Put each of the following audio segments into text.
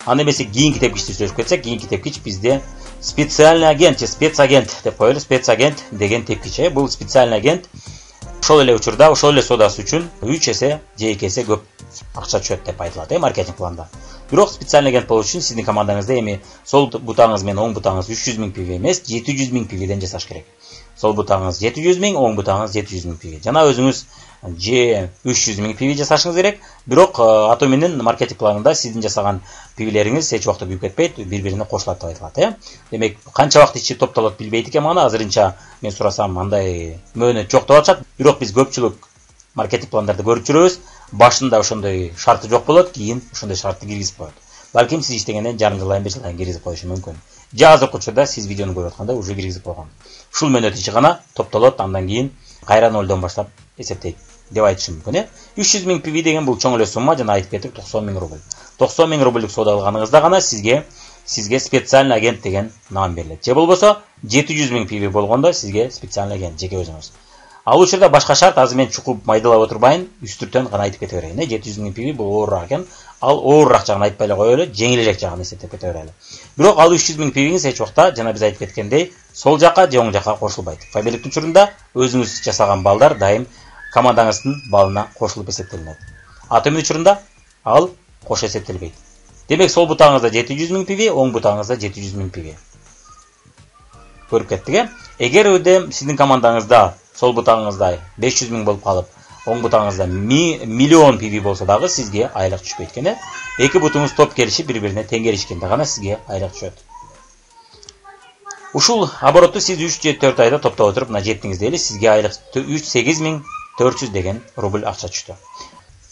Аны эмесе кийинки тепкичти сөйлөшүп кетсек, кийинки тепкич бизде специальный агент же спецагент деп коелу. Спецагент деген тепкич. Бул специальный агент ошол эле учурда, ошол эле содасы үчүн 3 эсе же 2 эсе көп акча түшөт деп айтылат маркетинг планда. Бирок специальный агент болуу үчүн сиздин командаңызда эми сол бутаңыз менен оң бутаңыз 300 000 пиви эмес, 700 000 пивиден жасаш керек. Сол бутаңыз 700 000, оң бутаңыз 700 000 пиви. Жана өзүңүз же 300 000 пиви жасашыңыз керек. Бирок Atomi'nin маркетинг планында сиздин жасаган пивилериңиз эч убакта күйүп кетпейт, бири-бирине кошулат деп айтылат, Демек, канча убакыт ичип топтолот билбейт экен мана. Азырынча мен сурасам андай мөөнөт жок деп атышат. Бирок биз көпчүлүк маркетинг пландарды көрүп жүрөбүз. Башында ошондой шарты жок болот, кийин ошондой шартты киргизип коет. Балким сиз иштегенден жарым жылдан 1 жылдан киргизип коюшу мүмкүн. Же азыркы учурда сиз видеону көрүп атканда уже киргизип койгон. Ушул мөөнөт ичи гана топтолот, андан кийин кайра нолдон баштап эсептейт деп айтышым мүмкүн. 300 000 пиви деген бул чоң эле сумма, жана айтып кеттик 90 000 рубль. 90 000 рубльдук соода алганыңызда гана сизге специальный агент деген нам берилет. Же болбосо 700 000 пиви болгондо сизге специальный агент жеке өзүңүз. Ал учурда башка шарт азыр мен чукуп майдалап отурбайын, үстүртөн гана айтып кете берейин. 700 000 пиви бул оорураак экен. Ал оорураак жагын айтпай эле коелу, жеңилирээк жагын эсептеп кете берели. Бирок ал 300 000 пивиңиз эч убакта жана биз айтып кеткендей сол жака же оң жака кошулбайт. Фабиликтин учурунда өзүңүз жасаган балдар дайым командаңыздын балына кошулуп эсептелинет. Atomi учурунда ал кош эсептелбейт. Демек, сол бутаңызда 700 000 пиви, оң бутаңызда 700 000 пиви. Көрүп кеттик, Эгер сиздин командаңызда сол бутаңызда 500 000 болуп калып, оң бутаңызда миллион пиви болсо дагы сизге айлык түшпөйт экен. Эки бутуңуз топ келишип, бири-бирине тең келишкенде гана сизге айлык түшөт. Ушул оборотту сиз 3 же 4 айда топтоп отуруп, мына жеттиңиз дейли, сизге айлык 8400 деген рубль акча түштү.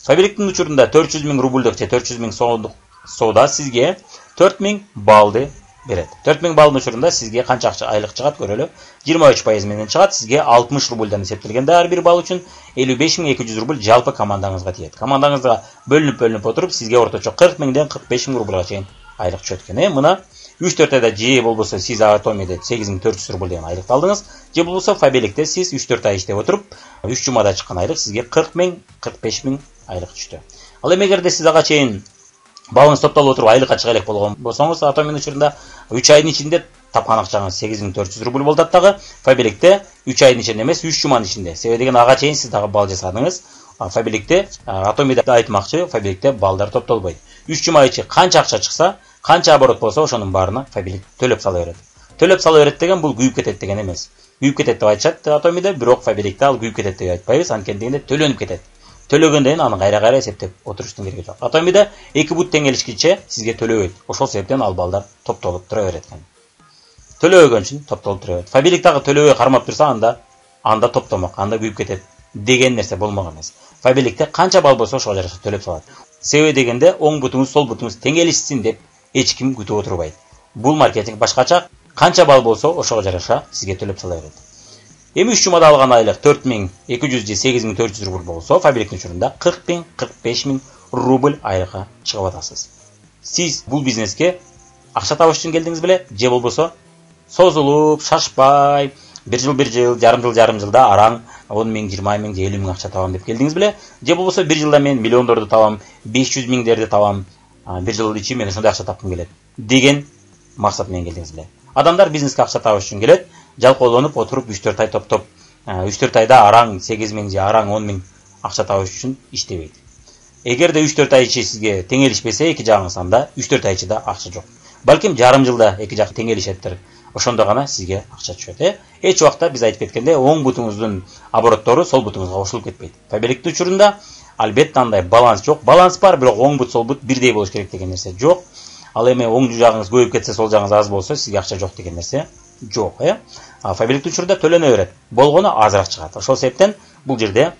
Фабиликтин учурунда 400 000 рубльдук же 400 000 сомдук соода сизге 4000 балды берет. 4000 балдын учурунда сизге канча акча айлык чыгат көрөлү. 23% менен чыгат. Сизге 60 рубльдан эсептелгенде ар бир бал үчүн 55200 рубль жалпы командаңызга тиет. Командаңызга бөлүнүп отуруп, сизге орточо 40 000ден 45 000 рубльга чейин айлык түшөт экен. Мына 3-4 айда же болбосо сиз Atomi'де 8400 рубль деген айлыкты алдыңыз, же болбосо Фабиликте сиз 3-4 ай иштеп отуруп, 3 жумада чыккан айлык сизге 40 000, 45 000 айлык түштү. Ал эми эгерде сиз ага чейин балыңыз топтолуп отуруп айлыкка чыга элек болгон болсоңуз, Atomi'nin учурунда 3 айдын ичинде тапкан акчаңыз 8400 рубль болот дагы. Фабиликте 3 айдын ичинде эмес, 3 жуманын ичинде. Себеби деген ага чейин сиз дагы бал жасадыңыз. Фабиликте, Atomi'де айтмакчы, Фабиликте балдар топтолбойт. 3 жума ичи канча акча чыкса, канча оборот болсо, ошонун баарына Фабилик төлөп сала берет. Төлөп сала берет деген бул күйүп кетет деген эмес. Күйүп кетет деп айтышат Atomi'де, бирок Фабиликте ал күйүп кетет деп айтпайбыз, анткени дегенде төлөнүп кетет. Төлөгөндөн кийин аны кайра эсептеп отуруштун кереги жок. Atomi'де 2 бут тең келишкиче сизге төлөбөйт. Ошол себептен ал балдар топтолуп тура берет экен. Төлөбөгөн үчүн топтолуп тура берет. Фабилик дагы төлөбөй кармап турса, анда топтомок, анда күйүп кетет деген нерсе болмок эмес. Фабиликте канча бал болсо ошого жараша төлөп салат. Себеби дегенде оң бутуңуз, сол бутуңуз тең келишсин деп эч ким күтүп отурбайт. Бул маркетинг башкача, канча бал болсо ошого жараша сизге төлөп сала берет. Эми 3 жумада алган айлык 4200 же 8400 рубль болсо, Фабиликтин учурунда 40 000, 45 000 рубль айлыкка чыгып атасыз. Сиз бул бизнеске акча табыш үчүн келдиңиз беле, же болбосо созулуп, шашпай, bir жыл, жарым жылда араң 10 000, 20 000, 50 000 акча табам деп келдиңиз беле, же болбосо 1 жылда мен миллиондорду табам, 500 000дерди табам, 1 жыл ичи мен ошондой акча тапкым келет деген максат менен келдиңиз беле. Адамдар бизнеске акча табыш үчүн келет, жалкоолонуп отуруп 3-4 ай топтоп, 3-4 айда араң 8 000 же араң 10 000 акча табыш үчүн иштебейт. Эгерде 3-4 ай ичи сизге тең келишпесе, эки жагыңыз, анда 3-4 ай ичиде акча жок. Балким жарым жылда эки жак тең келишеттир. Ошондо гана сизге акча түшөт. Эч убакта биз айтып кеткенде, оң бутуңуздун обороттору сол бутуңузга кошулуп кетпейт. Фабиликтин учурунда албетте андай баланс жок. Баланс бар, бирок оң бут, сол бут бирдей болуш керек деген нерсе жок. Ал эми оң жагыңыз көбөйүп кетсе, сол жагыңыз аз болсо, сизге акча жок деген нерсе жок. Фабиликтин учурунда төлөнө берет. Болгону азыраак чыгат. Ошол себептен бул жерде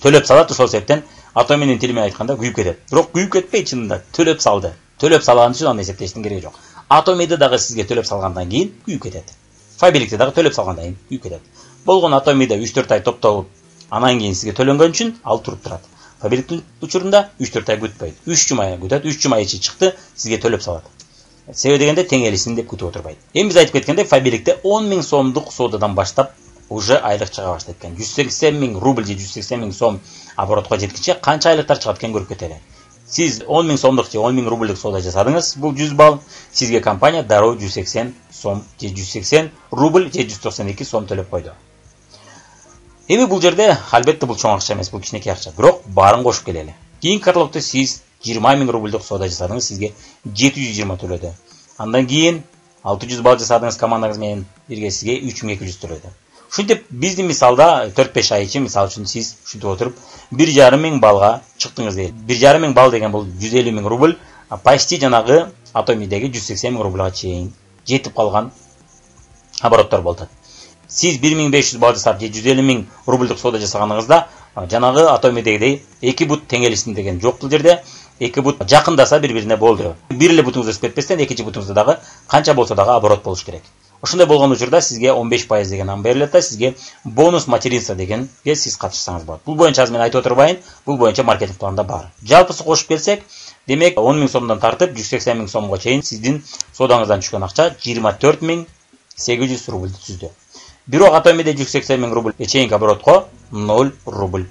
төлөп салат. Ошол себептен Atomi'nin тили менен айтканда күйүп кетет. Бирок күйүп кетпей, чынында төлөп салды. Төлөп салган үчүн аны эсептештин кереги жок. Atomi'де дагы сизге төлөп салгандан кийин күйүп кетет. Фабиликте дагы төлөп салгандан кийин күйүп кетет. Болгону Atomi'де 3-4 ай топтолуп, анан кийин сизге төлөнгөн үчүн ал туруп турат. Фабиликтин учурунда 3-4 ай күтпөйт. 3 жума күтөт, 3 жума ичи чыкты, сизге төлөп салат. Себеби дегенде тең келишсин деп күтүп отурбайт. Эми биз айтып кеткенде, Фабиликте 10 000 сомдук соодадан баштап уже айлык чыга баштайт экен. 180 000 рубль же 180 000 сом оборотко жеткиче канча айлыктар чыгат экен көрүп кетели. Siz 10.000 сомдук же 10.000 рубльдук соода жасадыңыз. Бул 100 балл. Сизге компания дароо 180 сом же 180 рубль же 192 сом төлөп койду. Эми бул жерде албетте бул чоң акча эмес, бул кичинекей акча. Бирок баарын кошуп келели. Кийинки каталогдо сиз 20.000 рубльдук соода жасадыңыз, сизге 720 төлөдү. Андан кийин 600 балл жасадыңыз командаңыз менен бирге, сизге 3200 төлөдү. Ушинтип биздин мисалда 4-5 ай ичи мисал үчүн сиз ушинтип отуруп 1,5 балга чыктыңыз дейт. 1,5 балл деген бул 150.000 рубль, почти жанагы Atomi'dеги 180.000 рубльга чейин жетип калган обороттор болду. Siz 1500 балл жасап, 150.000 рубльдук соода жасаганыңызда, жанагы Atomi'дегидей 2 бут теңелишин деген жок бул жерде. 2 бут жакындаса бири-бирине болду. Бир эле бутуңузду өсүп кетпестен, экинчи бутуңузда дагы канча болсо дагы оборот болуш керек. Ошондой болгон учурда сизге 15% деген ан берилет да, сизге бонус материнство дегенге сиз катышсаңыз болот. Бул боюнча азыр мен айтып отурбайын, бул боюнча маркетинг планда бар. Жалпысы кошуп келсек, демек 10.000 сомдон тартып 180.000 сомго чейин сиздин соодаңыздан түшкөн акча 24.800 рубльды түздү. Бирок Atomi'де 180.000 рубль чейинки оборотко 0 рубль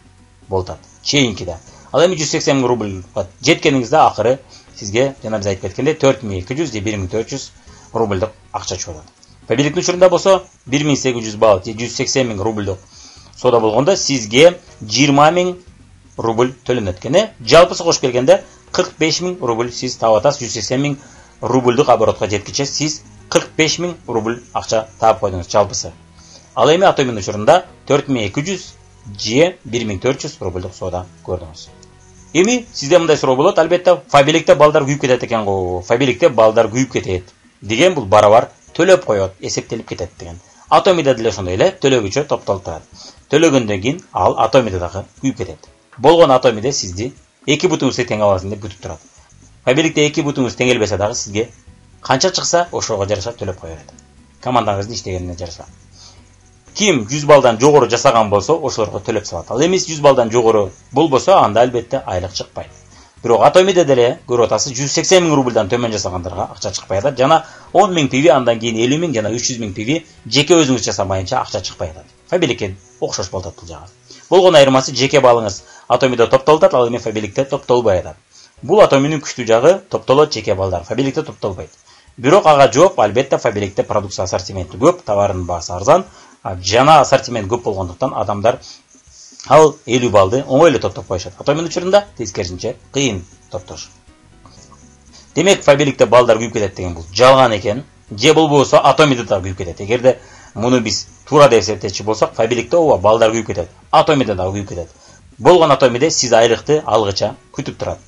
болот. Чейинкиде. Ал эми 180.000 рубльга жеткениңизде акыры сизге жана биз айтып кеткенде 4200 же 1400 рубльдук акча чыгат. Победиктин учурунда болсо 1800 балл же 180.000 рубльдук соода болгондо сизге 20.000 рубль төлөнөт экен. Жалпысы кошуп келгенде 45.000 рубль сиз таап атасыз. 180.000 рубльдук оборотко жеткиче сиз 45.000 рубль акча таап койдуңуз жалпысы. Ал эми Atomi'нин учурунда 4200 же 1400 рубльдук соода көрдүңүз. Эми сизде мындай суроо болот, албетте Фабиликте балдар күйүп кетет экен го. Фабиликте балдар күйүп кетет деген бул барабар төлөп коет, эсептелип кетет деген. Atomi'де деле ошондой эле төлөгүчө топтолуп турат. Төлөгөндөн кийин ал Atomi'де дагы күйүп кетет. Болгон Atomi'де сизди 2 бутуңузду тең аласың деп күтүп турат. Фабиликте 2 бутуңуз теңелбесе дагы сизге канча чыкса ошого жараша төлөп коет. Командаңыздын иштегенине жараша. Ким 100 балдан жогору жасаган болсо, ошолорго төлөп салат. Ал эми 100 балдан жогору болбосо, анда албетте айлык чыкпайт. Бирок Atomi'де деле көрүп атасыз, 180.000 рубльдан төмөн жасагандарга акча чыкпай атат. Жана 10.000 PV, андан кийин 50.000 жана 300.000 PV жеке өзүңүз жасамайынча акча чыкпай атат. Фабиликке окшош болот бул жагы. Болгон айырмасы жеке балыңыз Atomi'де топтолуп атат, ал эми Фабиликте топтолбой атат. Бул Atomi'нин күчтүү жагы, топтолот жеке балдар, Фабиликте топтолбойт. Бирок ага жооп, албетте Фабиликте продукция ассортименти көп, товардын баасы арзан, жана ассортимент көп болгондуктан адамдар ал 50 балды оңой эле топтоп коюшат. Atomi'нин учурунда тескерисинче кыйын топтош. Демек Фабиликте балдар күйүп кетет деген бул жалган экен. Же болбосо Atomi'де да күйүп кетет. Эгерде муну биз туура деп эсептечи болсок, Фабиликте ооба балдар күйүп кетет. Atomi'де да күйүп кетет. Болгон Atomi'де сиз айлыкты алгыча күтүп турат.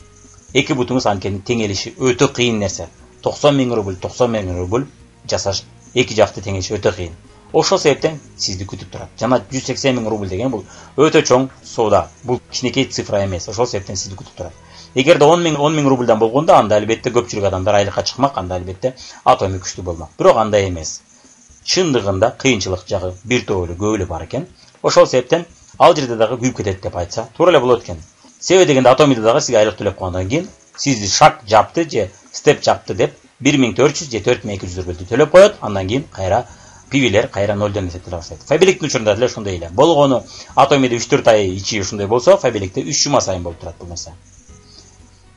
Эки бутуңуз анткени теңелиши өтө кыйын нерсе. 90.000 рубль, 90.000 рубль жасаш эки жакты теңелиши өтө кыйын. Ошол себептен сизди күтүп турат. Жана 180.000 рубль деген бул өтө чоң соода. Бул кичинекей цифра эмес. Ошол себептен сизди күтүп турат. Эгерде 10.000 рубльдан болгондо, анда албетте көпчүлүк адамдар айлыкка чыкмак, анда албетте Atomi күчтүү болмак. Бирок андай эмес. Чындыгында кыйынчылык жагы бир тоолу көп эле бар экен. Ошол себептен ал жерде дагы күйүп кетет деп айтса, туура эле болот экен. Себеби дегенде Atomi'де дагы сизге айлык төлөп койгондон кийин сизди шаг жапты же степ жапты деп 1400 же 4200 рубльды төлөп коет, андан кийин кайра PV'лер кайра нолдон эсептеле баштайт. Фабиликтин учурунда деле ошондой эле. Болгону Atomi'де 3-4 ай ичи ошондой болсо, Фабиликте 3 жума сайын болуп турат бул нерсе.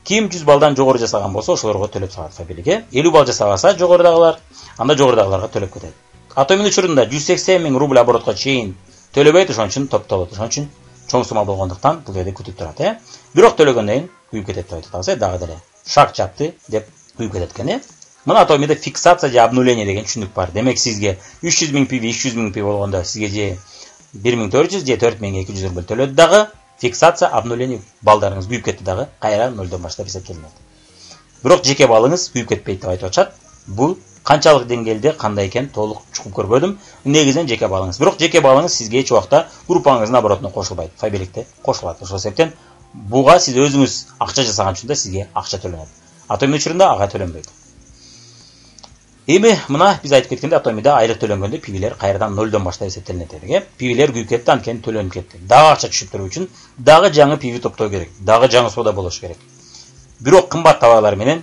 Ким 100 балдан жогору жасаган болсо, ошолорго төлөп салат Фабиликке. 50 балл жасабаса жогорудагылар, анда жогорудагыларга төлөп кетет. Atomi'нин учурунда 180.000 рубль оборотко чейин төлөбөйт, ошон үчүн топтолот. Ошон үчүн чоң сума болгондуктан бул жерде күтүп турат, Бирок төлөгөндөн кийин күйүп кетет деп айтабыз, дагы деле. Шаг жапты деп күйүп кетет экен, Мына Atomi'де фиксация же обнуление деген түшүнүк бар. Демек сизге 300.000 PV, 300.000 PV болгондо сизге же 1400 же 4200 рубль төлөдү дагы, фиксация, обнуление балдарыңыз күйүп кетти дагы, кайра нолдон баштап эсептелинет. Бирок жеке балыңыз күйүп кетпейт деп айтып атышат. Бул канчалык деңгээлде кандай экен толук чукуп көрбөдүм. Негизинен жеке балыңыз. Бирок жеке балыңыз сизге эч убакта группаңыздын оборотуна кошулбайт. Фабиликте кошулат. Ошол себептен буга сиз өзүңүз акча жасаган үчүн сизге акча төлөнөт. Atomi'нин учурунда ага төлөнбөйт. Эми мына биз айтып кеткенде Atomi'де айлык төлөнгөндө PV'лер кайрадан нолдон баштап эсептелинет дедик, PV'лер күйүп кетти, анткени төлөнүп кетти. Дагы акча түшүп туруу үчүн дагы жаңы PV топтоо керек, дагы жаңы соода болуш керек. Бирок кымбат товарлар менен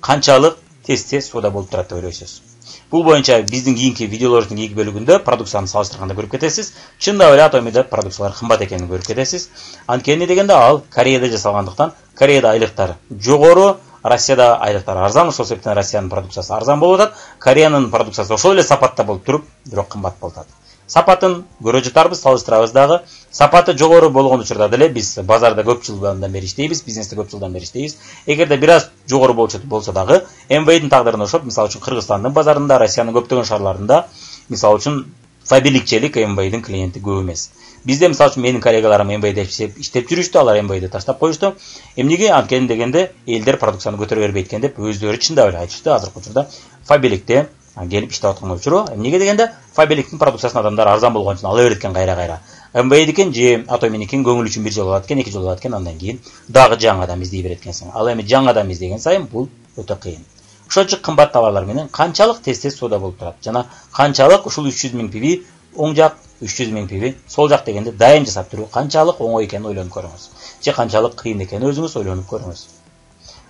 канчалык тез соода болуп турат деп ойлойсуз. Бул боюнча биздин кийинки видеолордун кийинки бөлүгүндө продукцияны салыштырганда көрүп кетесиз. Чындап эле Атомида продукциялар кымбат экенин көрүп кетесиз. Анткени дегенде ал Кореяда жасалгандыктан, Кореяда айлыктар жогору, Россияда айлыктар арзан, ошол себептен Россиянын продукциясы арзан болуп атат. Кореянын продукциясы ошол эле сапатта болуп туруп, бирок кымбат болуп атат. Сапатын көрө жатарбыз, салыштырабыз дагы. Сапаты жогору болгон учурда деле биз базарда көп жылдан бери иштейбиз, бизнесте көп жылдан бери иштейбиз. Эгерде бир аз жогору болсо дагы, МВИдин тагдырына окшоп, мисалы үчүн Кыргызстандын базарында, Россиянын көптөгөн шаарларында, мисалы үчүн фабиликчелик МВИдин клиенти көп эмес. Бизде мисалы үчүн менин коллегаларым МВИде иштеп жүрүштү, алар МВИди таштап коюшту. Эмнеге анткени дегенде элдер продукцияны көтөрө бербейт экен деп өздөрү чындап эле айтышты. Азыркы учурда фабиликте келип иштеп аткан учуру. Эмнеге дегенде фабиликтин продукциясын адамдар арзан болгон үчүн ала берет экен кайра-кайра. МВИдикин же Атоминикин көңүл үчүн бир жолу алат экен, 2 жолу алат экен, андан кийин дагы жаңадан издей берет экенсиң. Ал эми жаңадан издеген сайын бул өтө кыйын. Ошончо кымбат товарлар менен канчалык тез соода болуп турат жана канчалык ушул 300 миң пиви оң жак, 300 миң пиви сол жак дегенде дайым жасап туруу канчалык оңой экенин ойлонуп көрүңүз. Же канчалык кыйын экенин өзүңүз ойлонуп көрүңүз.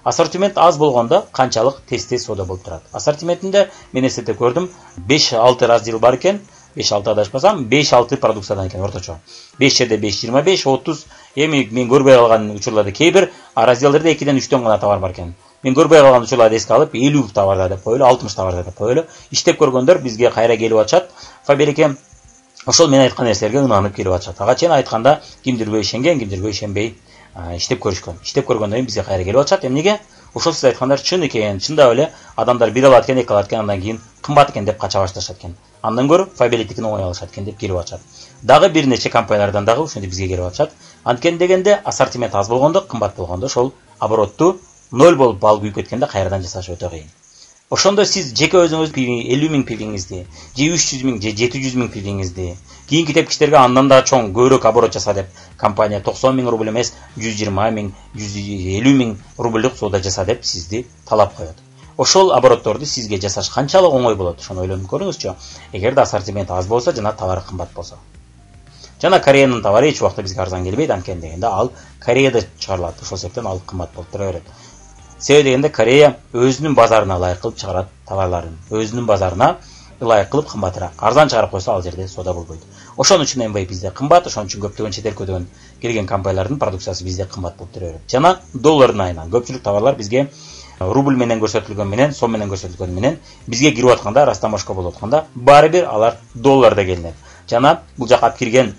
Ассортимент аз болгондо канчалык тез соода болуп турат. Ассортиментинде мен эсепте көрдүм, 5-6 раздел бар экен. 5-6 адашпасам, 5-6 продукциядан экен орточо. 5 жерде 5-25, 30. Эми мен көрбөй калган учурларда кейбир разделдерде 2ден 3төн гана товар бар экен. Мен көрбөй калган учурларды эске алып, 50 товарда деп коелу, 60 товарда деп коелу. Иштеп көргөндөр бизге кайра келип атышат. Фабилике ошол мен айткан нерселерге ынанып келип атышат. Ага чейин айтканда кимдирбей ишенген, кимдирбей ишенбей иштеп көрүшкөн. Иштеп көргөндөн кийин бизге кайра келип атышат. Эмнеге? Ошол сиз айткандар чын экен, чындап эле адамдар бир алат экен, 2 алат экен, андан кийин кымбат экен деп кача башташат экен. Андан көрүп фабиликтикин оңой алышат экен деп келип атышат. Дагы бир нече компаниялардан дагы ошондой бизге келип атышат. Анткени дегенде ассортимент аз болгондо, кымбат болгондо ошол оборотту 0 болуп балып күйүп кеткенде кайрадан жасаш өтө кыйын. Ошондо сиз жеке өзүңүз 50 миң пивиңизди, же 300 миң, же 700 миң пивиңизди, кийинки тепкичтерге андан да чоң көбүрөөк оборот жаса деп компания 90 миң рубль эмес, 120 миң, 150 миң рубльдук соода жаса деп сизди талап коет. Ошол оборотторду сизге жасаш канчалык оңой болот, ошону ойлонуп көрүңүзчү. Эгерде ассортимент аз болсо жана товары кымбат болсо. Жана Кореянын товары эч убакта бизге арзан келбейт, анткени дегенде ал Кореяда чыгарылат, ошол себептен ал кымбат болуп тура берет. Себеби дегенде Корея өзүнүн базарына ылайык кылып чыгарат товарларын, өзүнүн базарына ылайык кылып кымбатыраак. Арзан чыгарып койсо ал жерде соода болбойт. Ошон үчүн МВИ бизде кымбат, ошон үчүн көптөгөн чет өлкөдөн келген компаниялардын продукциясы бизде кымбат болуп тура берет. Жана доллардын айынан көпчүлүк товарлар бизге рубль менен көрсөтүлгөн менен, сом менен көрсөтүлгөн менен бизге кирип атканда, растамашка болуп атканда баары бир алар долларда келинет. Жана бул жака алып кирген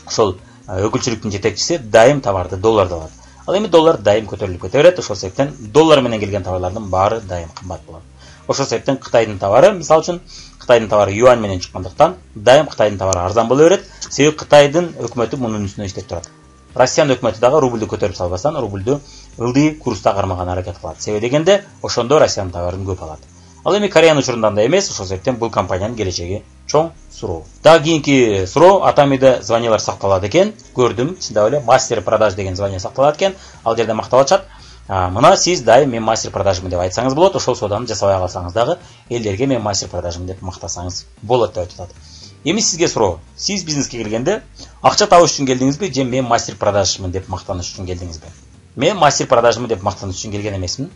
ошол өкүлчүлүктүн жетекчиси дайым товарды долларда алат. Ал эми доллар дайым көтөрүлүп кете берет, ошол себептен доллар менен келген товарлардын баары дайым кымбат болот. Ошол себептен Кытайдын товары, мисалы үчүн Кытайдын товары юань менен чыккандыктан дайым Кытайдын товары арзан боло берет. Себеби Кытайдын өкмөтү мунун үстүнө иштеп турат. Россиянын өкмөтү дагы рубльду көтөрүп салбастан, рубльду ылдый курста кармаганга аракет кылат. Себеби дегенде ошондо Россиянын товарын көп алат. Ал эми Кореянын учурунда да эмес, ошол себептен бул компаниянын келечеги чоң суроо. Дагы кийинки суроо, Атомида званиялар сакталат экен. Көрдүм, чындап эле мастер продаж деген звания сакталат экен. Ал жерде макталачат. Мына сиз дайым мен мастер продажмын деп айтсаңыз болот, ошол сооданы жасабай калсаңыз дагы элдерге мен мастер продажмын деп мактасаңыз болот деп айтат. Эми сизге суроо, сиз бизнеске келгенде акча табыш үчүн келдиңизби, же мен мастер продажмын деп мактаныш үчүн келдиңизби? Мен мастер продажмын деп мактаныш үчүн келген эмесмин.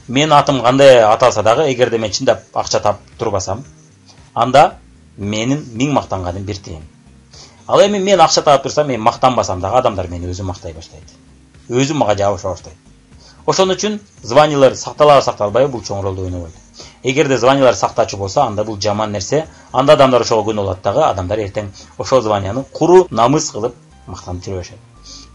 Мен атым кандай аталса дагы, эгерде мен чындап акча таап турбасам, анда менин 1000 мактанганым бир тыйын. Ал эми мен акча таап турсам, мен мактанбасам дагы адамдар мени өзү мактай баштайт. Өзү мага жабыша баштайт. Ошон үчүн званиялар сакталбайбы бул чоң ролду ойнобойт. Эгерде званиялар сактачу болсо, анда бул жаман нерсе. Анда адамдар ошого күнөө алат дагы, адамдар эртең ошол званияны куру намыс кылып мактанып жүрө башайт.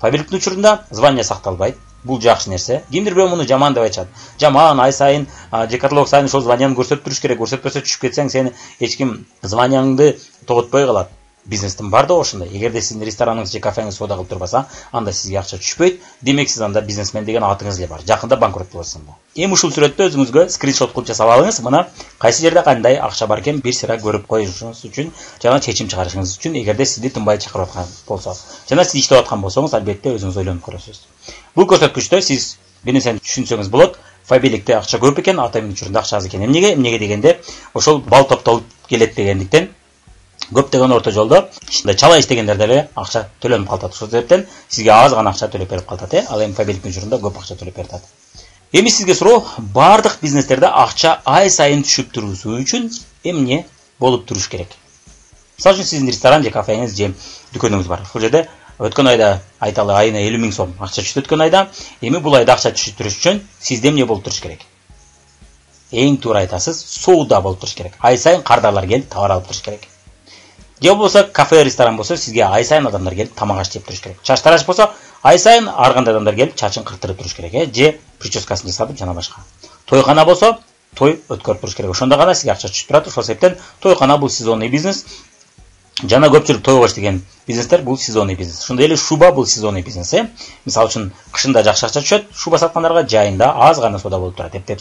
Фабиликтин учурунда звания сакталбайт. Бул жакшы нерсе. Кимдир бирөө муну жаман деп айтышат. Жаман, ай сайын, же каталог сайын ошол званияны көрсөтүп туруш керек. Көрсөтпөсө түшүп кетсең, сени эч ким званияңды тоготпой калат. Бизнестин бар да ошондой. Эгерде сиздин рестораныңыз же кафеңиз соода кылып турбаса, анда сизге акча түшпөйт. Демек сиз анда бизнесмен деген атыңыз эле бар. Жакында банкрот болосуз анда. Эми ушул сүрөттө өзүңүзгө скриншот кылып жасап алыңыз. Мына кайсы жерде кандай акча бар экен бир сыра көрүп коюшуңуз үчүн, жана чечим чыгарышыңыз үчүн, эгерде сизди тынбай чакырып аткан болсо, жана сиз иштеп аткан болсоңуз, албетте өзүңүз ойлонуп көрөсүз. Бул көрсөткүчтө сиз бир нерсени түшүнсөңүз болот. Фабиликте акча көп экен, Атоминың учурунда акча аз экен. Эмнеге дегенде, ошол бал топтолуп келет дегендиктен көптөгөн орто жолдо ушундай чала иштегендер деле акча төлөнүп калтат. Ошол себептен сизге аз гана акча төлөп берип калтат. Ал эми фабиликтин учурунда көп акча төлөп берет. Эми сизге суроо, бардык бизнестерде акча ай сайын түшүп турусу үчүн эмне болуп туруш керек? Мисалы үчүн сиздин ресторан же кафеңиз же дүкөнүңүз бар. Бул жерде өткөн айда айталы айына 50 000 сом акча түштү өткөн айда. Эми бул айда акча түшүп туруш үчүн сизде эмне болуп туруш керек? Эң туура айтасыз, соода болуп туруш керек. Ай сайын кардарлар келип товар алып туруш керек. Же болбосо кафе, ресторан болсо сизге ай сайын адамдар келип тамак аш жеп туруш керек. Чачтараш болсо ай сайын ар кандай адамдар келип чачын кыртырып туруш керек, же прическасын жасатып жана башка. Тойкана болсо той өткөрүп туруш керек. Ошондо гана сизге акча түшүп турат. Ошол себептен тойкана бул сезонный бизнес. Жана көпчүлүк той баштаган бизнестер бул сезонный бизнес. Ошондой эле шуба бул сезонный бизнес. Мисалы үчүн кышында жакшы акча түшөт, шуба саткандарга жайында аз гана соода болуп турат. Эптеп.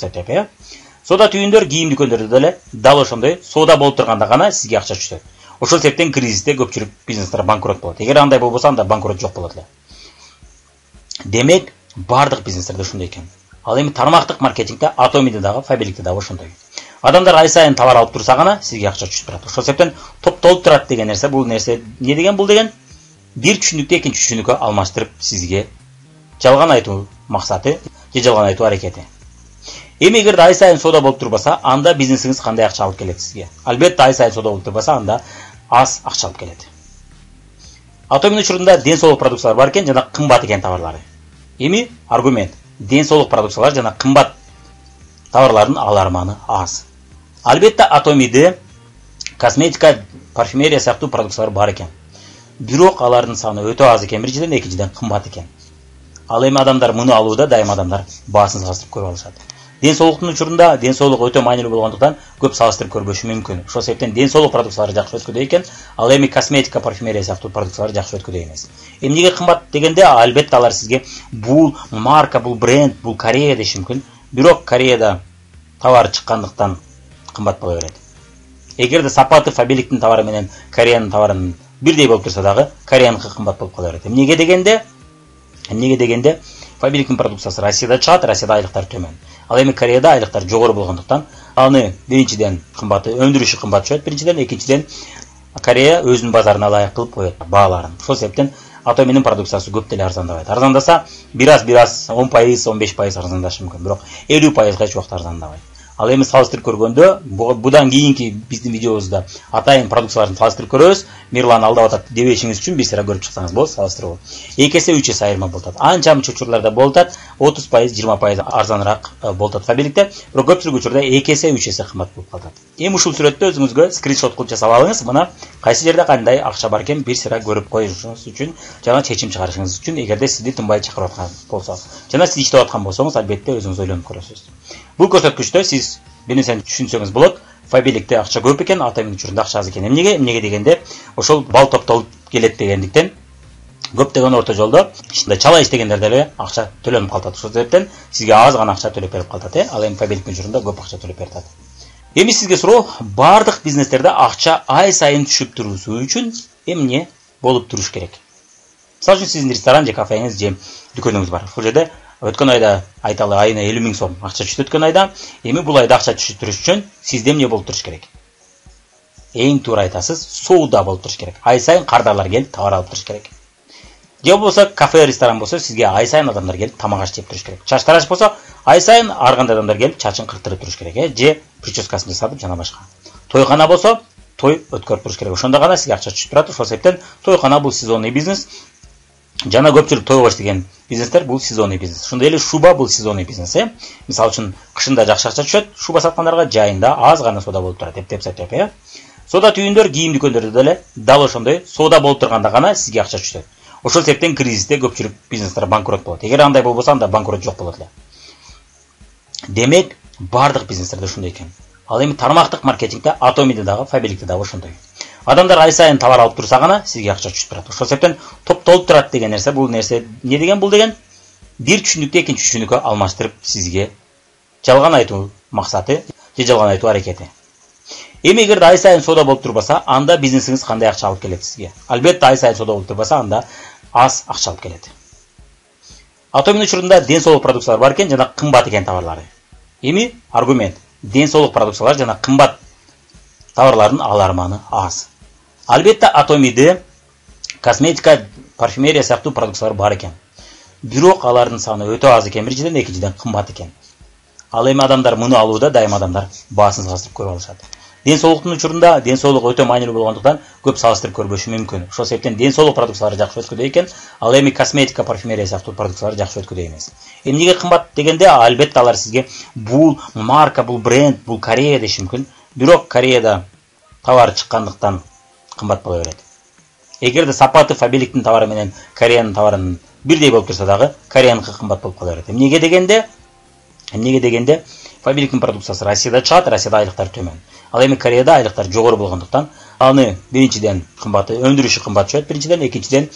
Соода түйүндөр, кийим дүкөндөрдө деле дал ошондой соода болуп турганда гана сизге акча түшөт. Ошол себептен кризисте көпчүлүк бизнестер банкрот болот. Эгер андай болбосо, анда банкрот жок болот эле. Демек, бардык бизнестерде ошондой экен. Ал эми тармактык маркетингде, Atomi'де дагы, Fabric'те дагы ошондой. Адамдар ай сайын товар алып турса гана сизге акча түшүп турат. Ошол себептен топтолуп турат деген нерсе, бул нерсе эмне деген? Бул деген бир түшүнүктү экинчи түшүнүккө алмаштырып сизге жалган айтуу максаты же жалган айтуу аракети. Эми эгерде ай сайын соода болуп турбаса, анда бизнесиңиз кандай акча алып келет сизге? Албетте ай сайын соода болуп турбаса, анда аз акча алып келет. Atomi'нин учурунда ден соолук продукциялар бар экен жана кымбат экен товарлары. Эми аргумент: ден соолук продукциялар жана кымбат товарлардын аларманы аз. Албетте Atomi'де косметика, парфюмерия сыяктуу продукциялар бар экен. Бирок алардын саны өтө аз экен, биринчиден, экинчиден кымбат экен. Ал эми адамдар муну алууда дайыма адамдар баасын салыштырып көрүп алышат. Ден соолуктун учурунда ден соолук өтө маанилүү болгондуктан көп салыштырып көрбөшү мүмкүн. Ошол себептен ден соолук продукциялары жакшы өткөдө экен, ал эми косметика, парфюмерия сыяктуу продукциялар жакшы өткөдө эмес. Эмнеге кымбат дегенде, албетте алар сизге бул марка, бул бренд, бул Корея деши мүмкүн. Бирок Кореяда товар чыккандыктан кымбат боло берет. Эгерде сапаты Fabric'тин товары менен Кореянын товарынын бирдей болуп турса дагы, Кореяныкы кымбат болуп кала берет. Эмнеге дегенде, Fabric'тин продукциясы Россияда чыгат, Россияда айлыктар төмөн. Ал эми Кореяда айлыктар жогору болгондуктан, аны биринчиден кымбаты, өндүрүшү кымбат түшөт, биринчиден, экинчиден Корея өзүнүн базарына ылайык кылып коет бааларын. Ошол себептен Atomi'нин продукциясы көп деле арзандабайт. Арзандаса, бир аз 10%, 15% арзандашы мүмкүн, бирок 50% эч убакта арзандабайт. Ал эми салыштырып көргөндө, будан кийинки биздин видеобузда атайын продукцияларын салыштырып көрөбүз. Мирлан алдап атат дебешиңиз үчүн бир сыра көрүп чыксаңыз болот, салыштырып. 2 эсе 3 эсе айырма болот. Анча-мынча учурларда болот, 30%, 20% арзаныраак болот Fabric'те, бирок көпчүлүк учурда 2 эсе 3 эсе кымбат болуп калат. Эми ушул сүрөттө өзүңүзгө скриншот кылып жасап алыңыз. Мына кайсы жерде кандай акча бар экен бир сыра көрүп коюшуңуз үчүн, жана чечим чыгарышыңыз үчүн, эгерде сизди тынбай чакырып аткан болсо, жана сиз иштеп аткан болсоңуз, албетте өзүңүз ойлонуп көрөсүз. Бул көрсөткүчтө сиз бир нерсени түшүнсөңүз болот. Fabric'те акча көп экен, Atomi'нин учурунда акча аз экен. Эмнеге дегенде, ошол бал топтолуп келет дегендиктен көптөгөн орто жолдо чала иштегендер деле акча төлөнүп калат. Ошол себептен сизге аз гана акча төлөп берип калат. Ал эми Fabric'тин учурунда көп акча төлөп берет. Эми сизге суроо, бардык бизнестерде акча ай сайын түшүп турусу үчүн эмне болуп туруш керек? Мисалы үчүн сиздин ресторан же кафеңиз же дүкөнүңүз бар. Бул жерде өткөн айда айталы айына 50 000 сом акча түштү өткөн айда. Эми бул айда акча түшүп туруш үчүн сизде эмне болуп туруш керек? Эң туура айтасыз, соода болуп туруш керек. Ай сайын кардарлар келип товар алып туруш керек. Же болбосо кафе, ресторан болсо сизге ай сайын адамдар келип тамак аш жеп туруш керек. Чачтараш болсо ай сайын ар кандай адамдар келип чачын кыртырып туруш керек, же прическасын жасатып жана башка. Тойкана болсо той өткөрүп туруш керек. Ошондо гана сизге акча түшүп турат. Ошол себептен тойкана бул сезонный бизнес. Жана көпчүлүк той баштаган бизнестер бул сезонный бизнес. Ошондой эле шуба бул сезонный бизнес. Мисалы үчүн кышында жакшы акча түшөт, шуба саткандарга жайында аз гана соода болуп турат. Эптеп. Соода түйүндөр, кийим дүкөндөрдө деле дал ошондой соода болуп турганда гана сизге акча түшөт. Ошол себептен кризисте көпчүлүк бизнестер банкрот болот. Эгер андай болбосо, анда банкрот жок болот эле. Демек, бардык бизнестерде ошондой экен. Ал эми тармактык маркетингде, Atomi'де дагы, Fabric'те дагы ошондой. Адамдар ай сайын товар алып турса гана сизге акча түшүп турат. Ошол себептен топтолуп турат деген нерсе, бул нерсе эмне деген? Бул деген бир түшүнүктү экинчи түшүнүккө алмаштырып сизге жалган айтуу максаты же жалган айтуу аракети. Эми эгерде ай сайын соода болуп турбаса, анда бизнесиңиз кандай акча алып келет сизге? Албетте ай сайын соода болуп турбаса, анда аз акча алып келет. Atomi'нин учурунда ден соолук продукциялар бар экен жана кымбат экен товарлары. Эми аргумент: ден соолук продукциялар жана кымбат товарлардын аларманы аз. Албетте Atomi'де косметика, парфюмерия сыяктуу продукциялар бар экен. бирок алардын саны өтө аз экен, биринчиден, экинчиден кымбат экен. Ал эми адамдар муну алууда дайыма адамдар баасын салыштырып көрүп алышат. Ден соолуктун учурунда ден соолук өтө маанилүү болгондуктан көп салыштырып көрбөшү мүмкүн. Ошол себептен ден соолук продукциялары жакшы өткүдө экен, ал эми косметика, парфюмерия сыяктуу продукциялар жакшы өткүдө эмес. Эмнеге кымбат дегенде, албетте алар сизге бул марка, бул бренд, бул Корея деши мүмкүн. Бирок Кореяда товар чыккандыктан кымбат боло берет. Эгерде сапаты Фабиликтин товары менен Кореянын товарынын бирдей болуп турса дагы, Кореяныкы кымбат болуп кала берет. Эмнеге дегенде, Фабиликтин продукциясы Россияда чыгат, Россияда айлыктар төмөн. Ал эми Кореяда айлыктар жогору болгондуктан, аны биринчиден кымбаты, өндүрүшү кымбат түшөт, биринчиден, экинчиден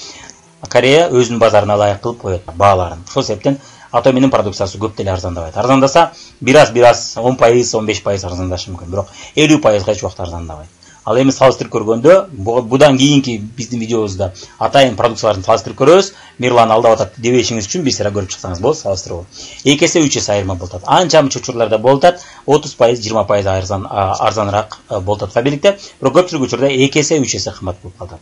Корея өзүнүн базарына ылайык кылып коет бааларын. Ошол себептен Атоминин продукциясы көп деле арзандабайт. Арзандаса, бир аз 10%, 15% арзандашы мүмкүн, бирок 50% эч убакта арзандабайт. Ал эми салыштырып көргөндө, будан кийинки биздин видеобузда атайын продукцияларын салыштырып көрөбүз. Мирлан алдап атат дебешиңиз үчүн бир сыйра көрүп чыксаңыз болот, салыштырып. 2 эсе 3 эсе айырма болот. Анча-мынча учурларда болот, 30%, 20% арзаныраак болот Фабиликте, бирок көпчүлүк учурда 2 эсе 3 эсе кымбат болуп калат.